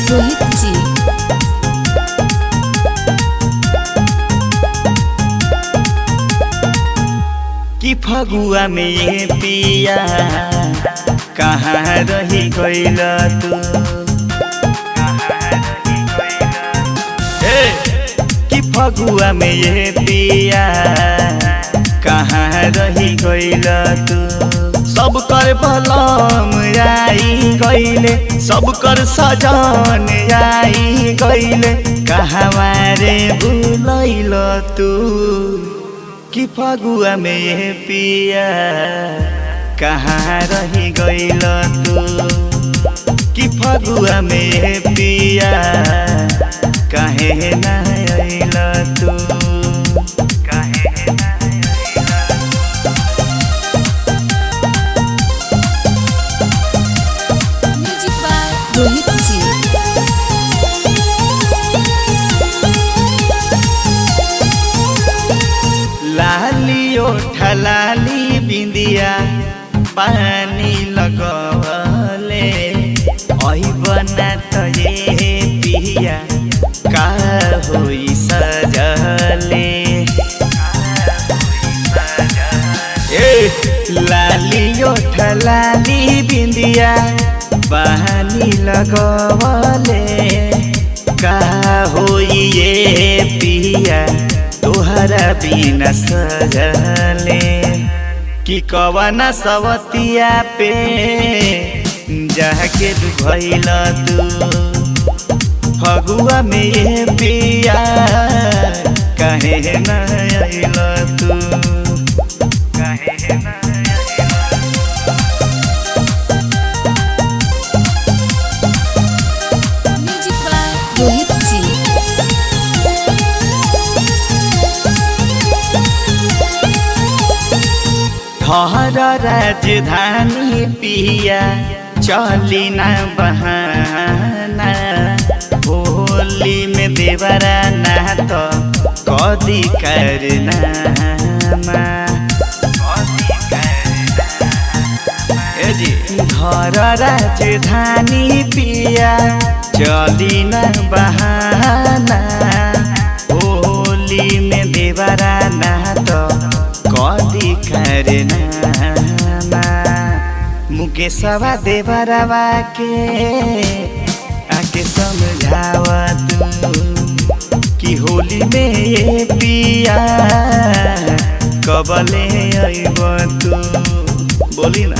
रोहित जी। कि फगुआ में ये पिया कहाँ रही गइल तू। कि फगुआ में ये पिया कहाँ रही गइल तू। सब कर बलम आई गइले, सब कर सजन आई गइले, कहवा रे भुलैल तू। कि फगुआ में ये पिया कहाँ रही गइल तू। कि फगुआ में ये पिया काहे ना आइल तू। म्यूजिक बाय रोहित जी। लाली ओठा लाली बिंदिया पानी लगवले, बना तो ये पिया का होई सजले। लाली ओठा लाली बिंदिया पानी लगवले, का होई ये पिया तोहरा बिना सजले। कि कवना सवतिया पे जाके भइल तू। फगुआ में ये पिया काहे ना आइल तू। म्यूजिक बाय रोहित जी। हर राजधानी पिया चली ना बहाना। होली में देवरा ना तो कदी करना। घर राजधानी पिया चली ना बहाना। होली में देवरा ना तो कदी करना। मुकेशवा देवरवा के आके समझावा तू। कि होली में ये पिया कबले आइब तू। बोली ना